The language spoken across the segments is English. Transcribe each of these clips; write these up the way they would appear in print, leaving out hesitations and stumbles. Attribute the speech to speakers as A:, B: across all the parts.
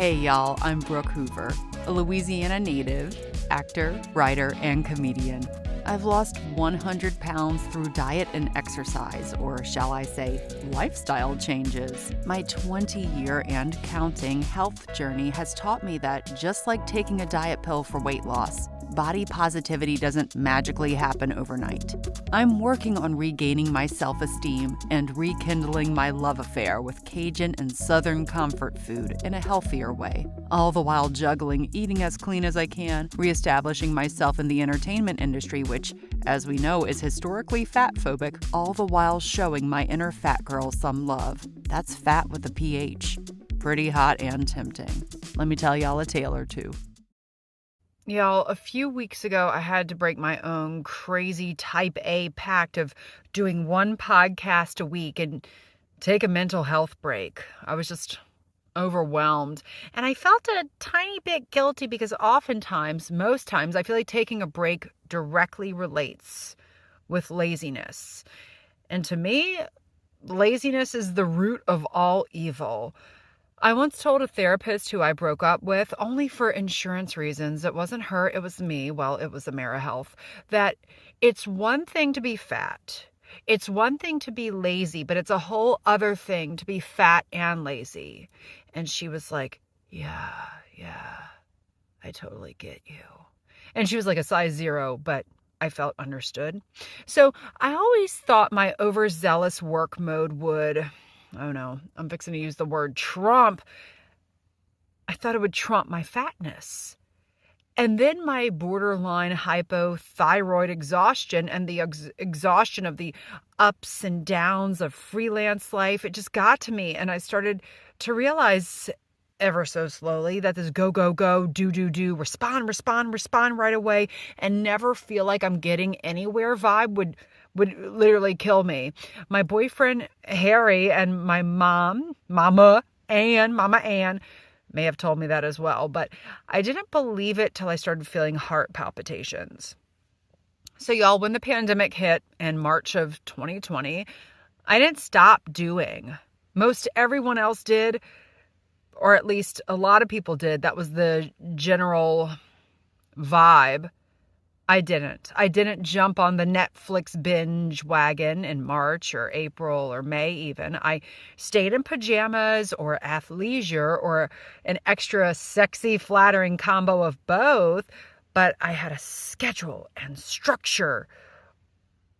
A: Hey y'all, I'm Brooke Hoover, a Louisiana native, actor, writer, and comedian. I've lost 100 pounds through diet and exercise, or shall I say, lifestyle changes. My 20-year and counting health journey has taught me that just like taking a diet pill for weight loss, body positivity doesn't magically happen overnight. I'm working on regaining my self-esteem and rekindling my love affair with Cajun and Southern comfort food in a healthier way, all the while juggling eating as clean as I can, reestablishing myself in the entertainment industry, which, as we know, is historically fat-phobic, all the while showing my inner fat girl some love. That's fat with a PH. Pretty hot and tempting. Let me tell y'all a tale or two. Y'all, a few weeks ago, I had to break my own crazy type A pact of doing one podcast a week and take a mental health break. I was just overwhelmed. And I felt a tiny bit guilty because oftentimes, most times, I feel like taking a break directly relates with laziness. And to me, laziness is the root of all evil. I once told a therapist who I broke up with, only for insurance reasons, it wasn't her, it was me, well, it was AmeriHealth, that it's one thing to be fat. It's one thing to be lazy, but it's a whole other thing to be fat and lazy. And she was like, yeah, I totally get you. And she was like a size 0, but I felt understood. So I always thought my overzealous work mode would... oh no, I'm fixing to use the word trump. I thought it would trump my fatness. And then my borderline hypothyroid exhaustion and the exhaustion of the ups and downs of freelance life, it just got to me. And I started to realize ever so slowly that this go, do, respond right away, and never feel like I'm getting anywhere vibe would literally kill me. My boyfriend, Harry, and my Mama Ann, may have told me that as well, but I didn't believe it till I started feeling heart palpitations. So y'all, when the pandemic hit in March of 2020, I didn't stop doing. Most everyone else did, or at least a lot of people did. That was the general vibe. I didn't jump on the Netflix binge wagon in March or April or May even. I stayed in pajamas or athleisure or an extra sexy, flattering combo of both, but I had a schedule and structure,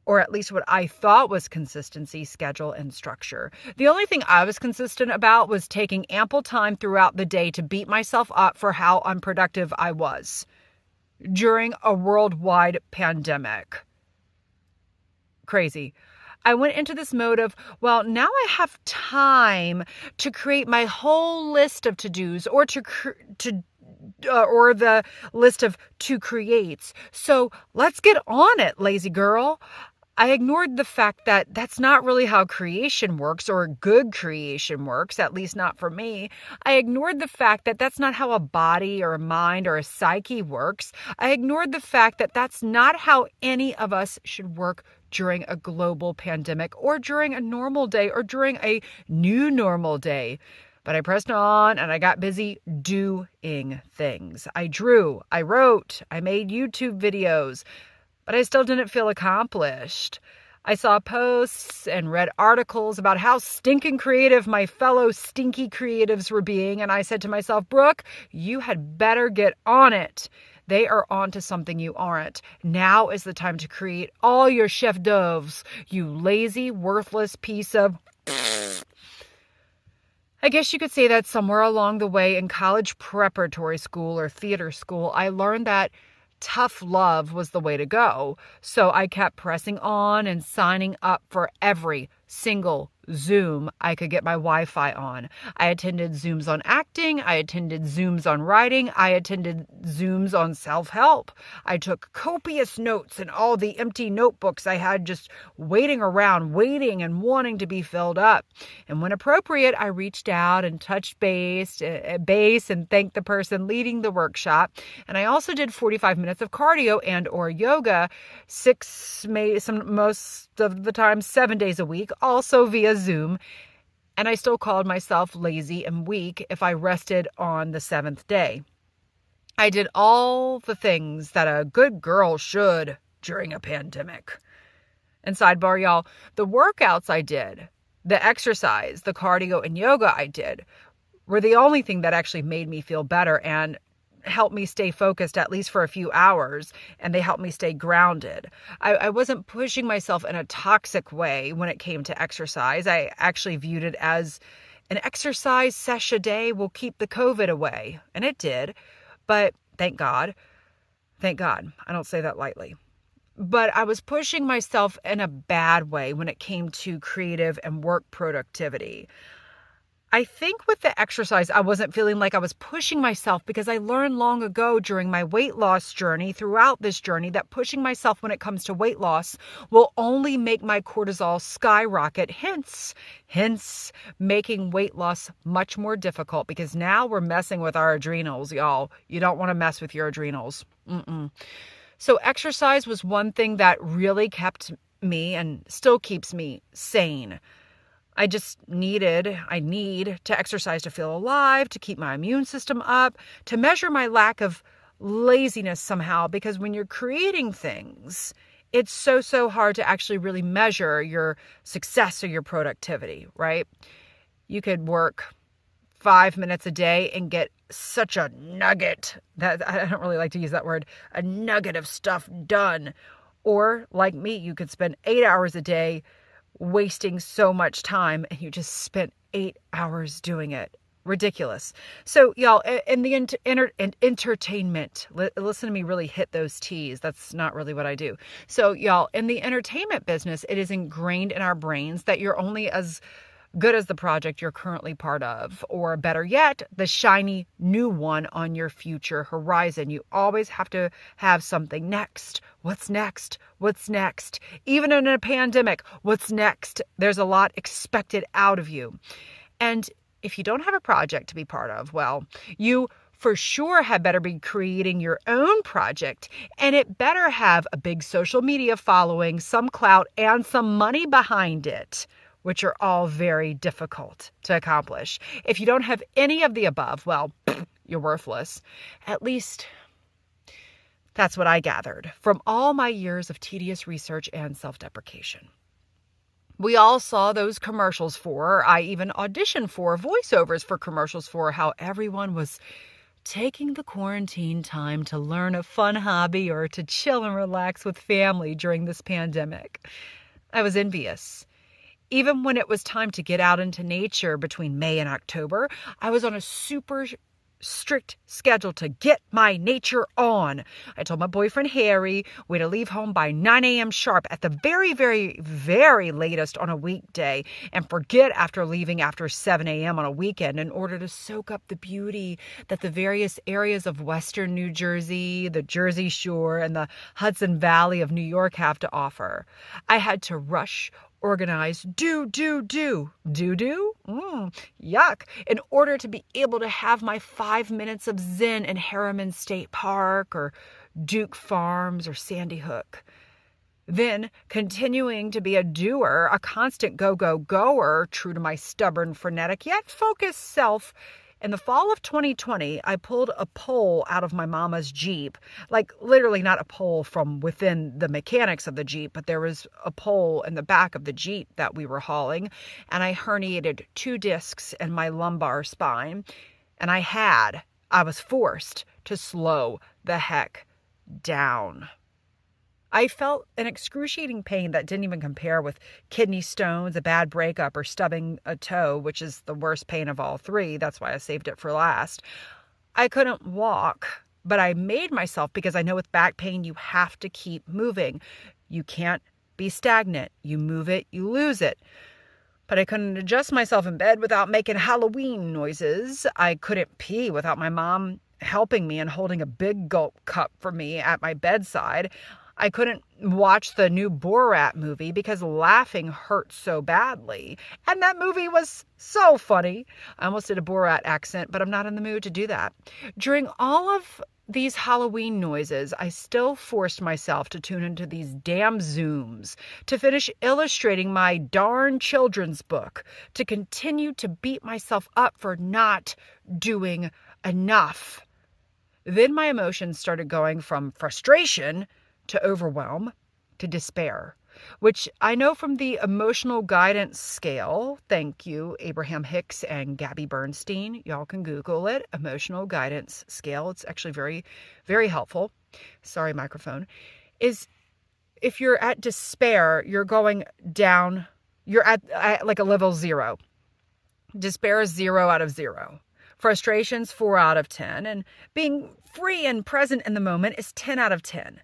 A: or at least what I thought was consistency, schedule, and structure. The only thing I was consistent about was taking ample time throughout the day to beat myself up for how unproductive I was during a worldwide pandemic. Crazy. I went into this mode of, well, now I have time to create my whole list of to-dos or or the list of to creates. So let's get on it, lazy girl. I ignored the fact that that's not really how creation works, or good creation works, at least not for me. I ignored the fact that that's not how a body or a mind or a psyche works. I ignored the fact that that's not how any of us should work during a global pandemic or during a normal day or during a new normal day. But I pressed on and I got busy doing things. I drew, I wrote, I made YouTube videos, but I still didn't feel accomplished. I saw posts and read articles about how stinking creative my fellow stinky creatives were being, and I said to myself, Brooke, you had better get on it. They are on to something you aren't. Now is the time to create all your chef d'oeuvres, you lazy, worthless piece of... I guess you could say that somewhere along the way in college preparatory school or theater school, I learned that tough love was the way to go. So I kept pressing on and signing up for every single Zoom I could get my Wi-Fi on. I attended Zooms on acting. I attended Zooms on writing. I attended Zooms on self-help. I took copious notes in all the empty notebooks I had just waiting around, waiting and wanting to be filled up. And when appropriate, I reached out and touched base and thanked the person leading the workshop. And I also did 45 minutes of cardio and or yoga, most of the time 7 days a week, also via Zoom. And I still called myself lazy and weak if I rested on the seventh day. I did all the things that a good girl should during a pandemic. And sidebar, y'all, the workouts I did, the exercise, the cardio and yoga I did were the only thing that actually made me feel better and helped me stay focused at least for a few hours, and they helped me stay grounded. I wasn't pushing myself in a toxic way when it came to exercise. I actually viewed it as an exercise sesh a day will keep the COVID away, and it did. But thank God, I don't say that lightly. But I was pushing myself in a bad way when it came to creative and work productivity. I think with the exercise, I wasn't feeling like I was pushing myself because I learned long ago during my weight loss journey, throughout this journey, that pushing myself when it comes to weight loss will only make my cortisol skyrocket, hence making weight loss much more difficult because now we're messing with our adrenals, y'all. You don't want to mess with your adrenals. So exercise was one thing that really kept me and still keeps me sane. I need to exercise to feel alive, to keep my immune system up, to measure my lack of laziness somehow, because when you're creating things, it's so hard to actually really measure your success or your productivity, right? You could work 5 minutes a day and get such a nugget, that I don't really like to use that word, a nugget of stuff done. Or like me, you could spend 8 hours a day wasting so much time and you just spent 8 hours doing it. Ridiculous. So y'all, in the entertainment, listen to me really hit those T's. That's not really what I do. So y'all, in the entertainment business, it is ingrained in our brains that you're only as good as the project you're currently part of, or better yet, the shiny new one on your future horizon. You always have to have something next. What's next? What's next? Even in a pandemic, what's next? There's a lot expected out of you. And if you don't have a project to be part of, well, you for sure had better be creating your own project, and it better have a big social media following, some clout, and some money behind it, which are all very difficult to accomplish. If you don't have any of the above, well, you're worthless. At least that's what I gathered from all my years of tedious research and self-deprecation. We all saw those commercials for, I even auditioned for voiceovers for commercials for how everyone was taking the quarantine time to learn a fun hobby or to chill and relax with family during this pandemic. I was envious. Even when it was time to get out into nature between May and October, I was on a super strict schedule to get my nature on. I told my boyfriend Harry we'd to leave home by 9 a.m. sharp at the very, very, very latest on a weekday, and forget after leaving after 7 a.m. on a weekend in order to soak up the beauty that the various areas of Western New Jersey, the Jersey Shore, and the Hudson Valley of New York have to offer. I had to rush, organize, yuck, in order to be able to have my 5 minutes of zen in Harriman State Park or Duke Farms or Sandy Hook. Then, continuing to be a doer, a constant goer, true to my stubborn, frenetic, yet focused self. In the fall of 2020, I pulled a pole out of my mama's Jeep. Like, literally not a pole from within the mechanics of the Jeep, but there was a pole in the back of the Jeep that we were hauling. And I herniated 2 discs in my lumbar spine. And I was forced to slow the heck down. I felt an excruciating pain that didn't even compare with kidney stones, a bad breakup, or stubbing a toe, which is the worst pain of all 3. That's why I saved it for last. I couldn't walk, but I made myself, because I know with back pain, you have to keep moving. You can't be stagnant. You move it, you lose it. But I couldn't adjust myself in bed without making Halloween noises. I couldn't pee without my mom helping me and holding a big gulp cup for me at my bedside. I couldn't watch the new Borat movie because laughing hurt so badly. And that movie was so funny. I almost did a Borat accent, but I'm not in the mood to do that. During all of these Halloween noises, I still forced myself to tune into these damn Zooms, to finish illustrating my darn children's book, to continue to beat myself up for not doing enough. Then my emotions started going from frustration to overwhelm to despair, which I know from the emotional guidance scale. Thank you, Abraham Hicks and Gabby Bernstein. Y'all can Google it, emotional guidance scale. It's actually very, very helpful. Sorry, microphone. Is if you're at despair, you're going down, you're at like a level 0. Despair is 0 out of 0. Frustration's 4 out of 10. And being free and present in the moment is 10 out of 10.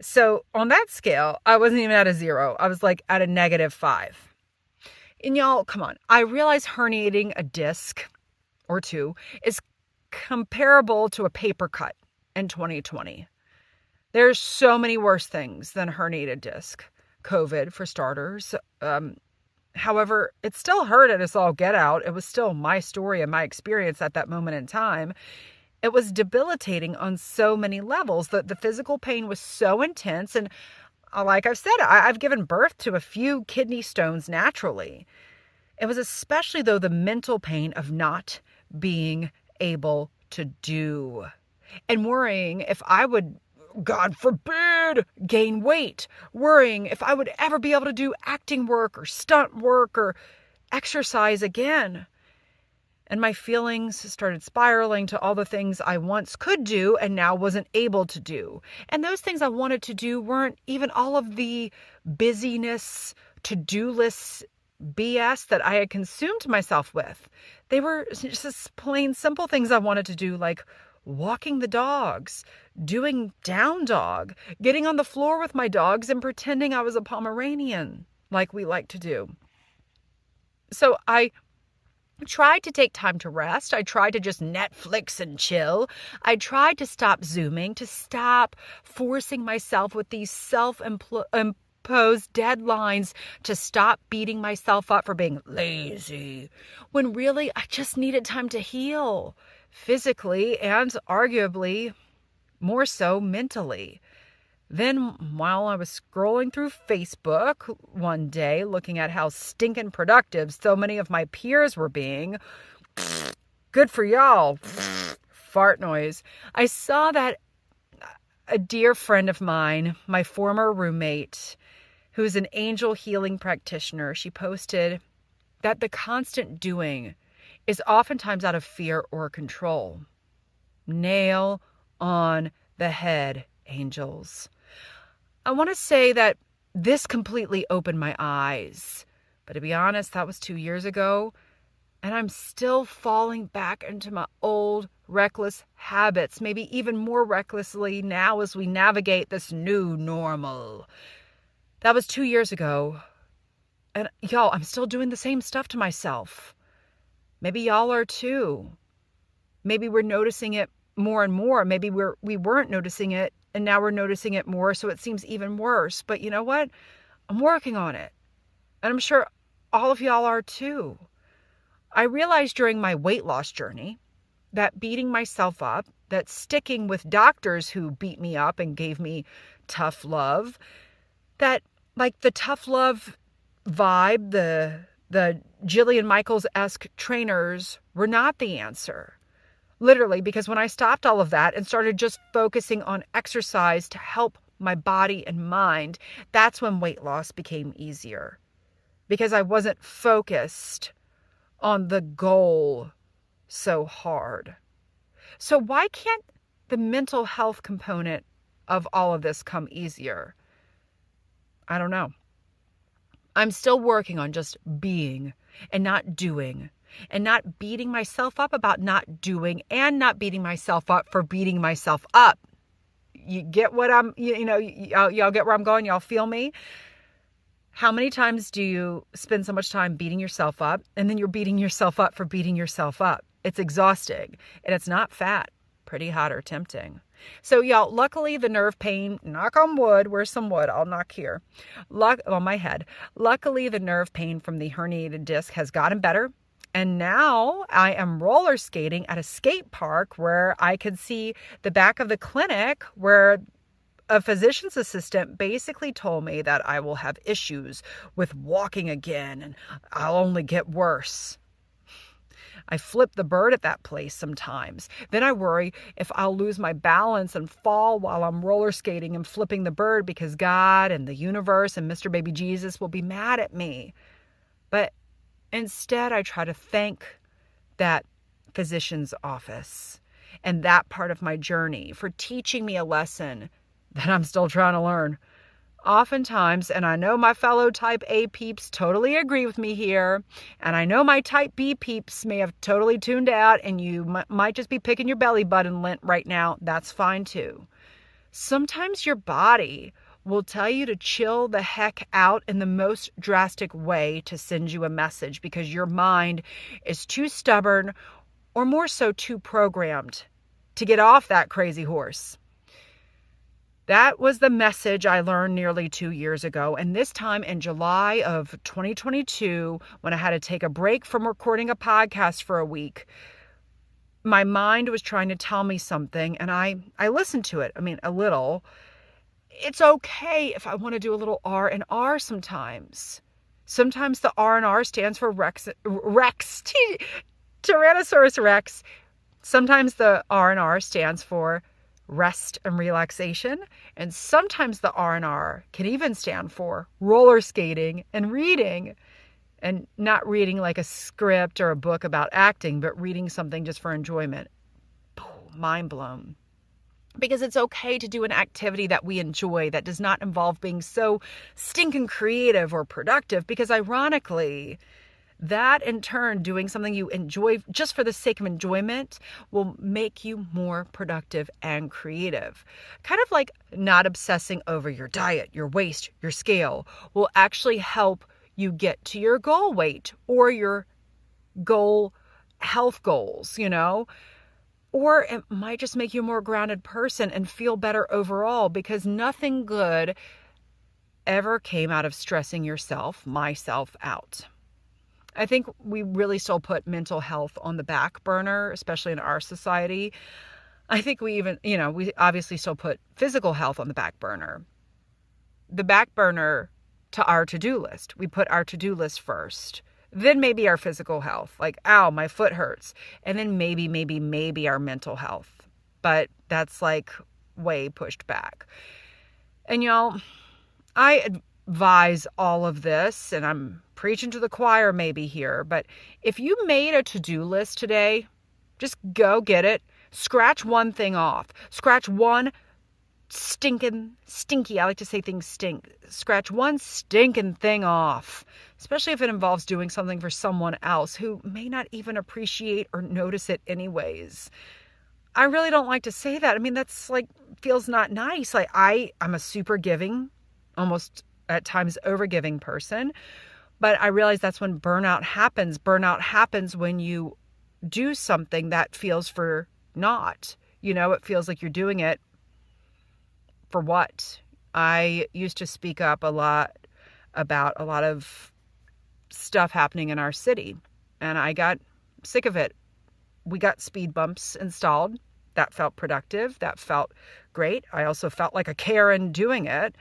A: So on that scale, I wasn't even at a 0. I was like at a -5. And y'all, come on. I realize herniating a disc or two is comparable to a paper cut in 2020. There's so many worse things than a herniated disc. COVID, for starters. However, it still hurt at us all get out. It was still my story and my experience at that moment in time. It was debilitating on so many levels. The physical pain was so intense. And like I've said, I've given birth to a few kidney stones naturally. It was especially, though, the mental pain of not being able to do and worrying if I would, God forbid, gain weight, worrying if I would ever be able to do acting work or stunt work or exercise again. And my feelings started spiraling to all the things I once could do and now wasn't able to do. And those things I wanted to do weren't even all of the busyness, to-do lists, BS that I had consumed myself with. They were just plain simple things I wanted to do, like walking the dogs, doing down dog, getting on the floor with my dogs and pretending I was a Pomeranian, like we like to do. So I tried to take time to rest. I tried to just Netflix and chill. I tried to stop Zooming, to stop forcing myself with these self-imposed deadlines, to stop beating myself up for being lazy, when really I just needed time to heal, physically and arguably more so mentally. Then, while I was scrolling through Facebook one day, looking at how stinking productive so many of my peers were being, good for y'all, fart noise, I saw that a dear friend of mine, my former roommate, who's an angel healing practitioner, she posted that the constant doing is oftentimes out of fear or control. Nail on the head, angels. I want to say that this completely opened my eyes. But to be honest, that was 2 years ago. And I'm still falling back into my old reckless habits, maybe even more recklessly now as we navigate this new normal. That was 2 years ago. And y'all, I'm still doing the same stuff to myself. Maybe y'all are too. Maybe we're noticing it more and more. Maybe we weren't noticing it and now we're noticing it more, so it seems even worse. But you know what? I'm working on it. And I'm sure all of y'all are too. I realized during my weight loss journey that beating myself up, that sticking with doctors who beat me up and gave me tough love, that like the tough love vibe, the Jillian Michaels-esque trainers were not the answer. Literally, because when I stopped all of that and started just focusing on exercise to help my body and mind, that's when weight loss became easier. Because I wasn't focused on the goal so hard. So why can't the mental health component of all of this come easier? I don't know. I'm still working on just being and not doing, and not beating myself up about not doing, and not beating myself up for beating myself up. You get what y'all get where I'm going? Y'all feel me? How many times do you spend so much time beating yourself up and then you're beating yourself up for beating yourself up? It's exhausting, and it's not fat pretty hot or tempting. So y'all, luckily the nerve pain, knock on wood, where's some wood? I'll knock here. On my head. Luckily the nerve pain from the herniated disc has gotten better. And now I am roller skating at a skate park where I can see the back of the clinic where a physician's assistant basically told me that I will have issues with walking again and I'll only get worse. I flip the bird at that place sometimes. Then I worry if I'll lose my balance and fall while I'm roller skating and flipping the bird because God and the universe and Mr. Baby Jesus will be mad at me. But instead, I try to thank that physician's office and that part of my journey for teaching me a lesson that I'm still trying to learn. Oftentimes, and I know my fellow type A peeps totally agree with me here, and I know my type B peeps may have totally tuned out and you might just be picking your belly button lint right now. That's fine too. Sometimes your body will tell you to chill the heck out in the most drastic way to send you a message because your mind is too stubborn or more so too programmed to get off that crazy horse. That was the message I learned nearly 2 years ago. And this time in July of 2022, when I had to take a break from recording a podcast for a week, my mind was trying to tell me something and I listened to it. I mean, a little. It's okay if I want to do a little R and R sometimes. Sometimes the R and R stands for Tyrannosaurus Rex. Sometimes the R and R stands for rest and relaxation. And sometimes the R and R can even stand for roller skating and reading. And not reading like a script or a book about acting, but reading something just for enjoyment. Mind blown. Because it's okay to do an activity that we enjoy that does not involve being so stinking creative or productive. Because ironically, that in turn, doing something you enjoy just for the sake of enjoyment will make you more productive and creative. Kind of like not obsessing over your diet, your waist, your scale will actually help you get to your goal weight or your goal health goals, Or it might just make you a more grounded person and feel better overall because nothing good ever came out of stressing myself out. I think we really still put mental health on the back burner, especially in our society. I think we even, we obviously still put physical health on the back burner. The back burner to our to-do list. We put our to-do list first. Then maybe our physical health, like, ow, my foot hurts. And then maybe our mental health. But that's like way pushed back. And y'all, I advise all of this, and I'm preaching to the choir maybe here, but if you made a to-do list today, just go get it. Scratch one thing off. Scratch one stinky, I like to say things stink. Scratch one stinking thing off, especially if it involves doing something for someone else who may not even appreciate or notice it anyways. I really don't like to say that. I mean, that's like, feels not nice. Like I'm a super giving, almost at times overgiving person, but I realize that's when burnout happens. Burnout happens when you do something that feels for naught. It feels like you're doing it for what? I used to speak up a lot about a lot of stuff happening in our city, and I got sick of it. We got speed bumps installed. That felt productive. That felt great. I also felt like a Karen doing it,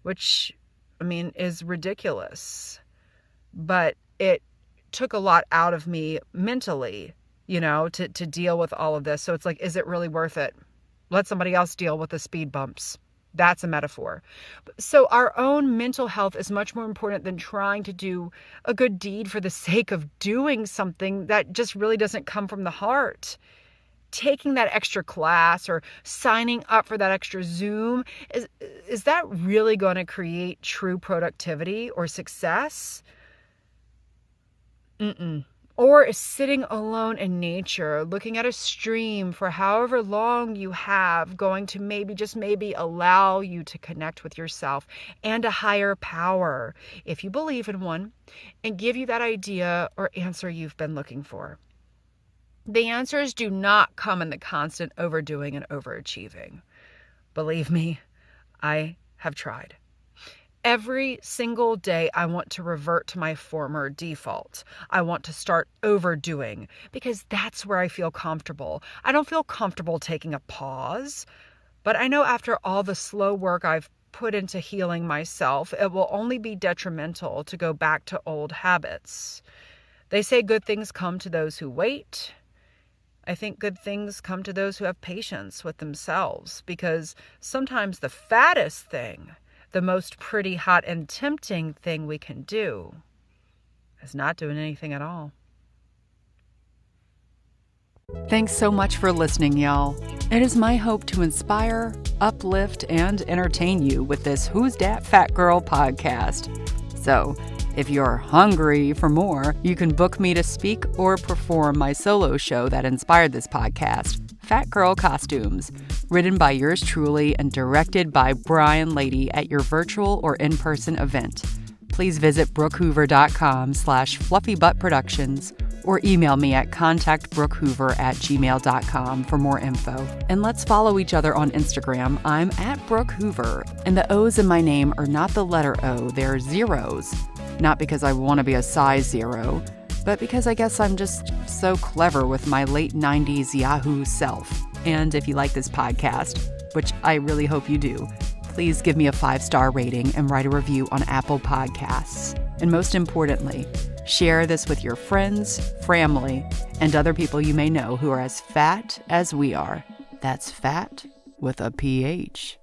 A: which, is ridiculous. But it took a lot out of me mentally, to deal with all of this. So it's like, is it really worth it? Let somebody else deal with the speed bumps. That's a metaphor. So our own mental health is much more important than trying to do a good deed for the sake of doing something that just really doesn't come from the heart. Taking that extra class or signing up for that extra Zoom, is that really going to create true productivity or success? Or is sitting alone in nature, looking at a stream for however long you have, going to maybe allow you to connect with yourself and a higher power, if you believe in one, and give you that idea or answer you've been looking for? The answers do not come in the constant overdoing and overachieving. Believe me, I have tried. Every single day, I want to revert to my former default. I want to start overdoing because that's where I feel comfortable. I don't feel comfortable taking a pause, but I know after all the slow work I've put into healing myself, it will only be detrimental to go back to old habits. They say good things come to those who wait. I think good things come to those who have patience with themselves, because sometimes the fattest thing, the most pretty, hot, and tempting thing we can do is not doing anything at all. Thanks so much for listening, y'all. It is my hope to inspire, uplift, and entertain you with this Who's Dat Fat Girl podcast. So, if you're hungry for more, you can book me to speak or perform my solo show that inspired this podcast, Fat Girl Costumes, written by yours truly and directed by Brian Lady at your virtual or in-person event. Please visit brookehoover.com/fluffybuttproductions or email me at contactbrookhoover@gmail.com for more info. And let's follow each other on Instagram. I'm at Brooke Hoover, and the O's in my name are not the letter O, they're zeros. Not because I want to be a size 0, but because I guess I'm just so clever with my late 90s Yahoo self. And if you like this podcast, which I really hope you do, please give me a 5-star rating and write a review on Apple Podcasts. And most importantly, share this with your friends, family, and other people you may know who are as fat as we are. That's fat with a PH.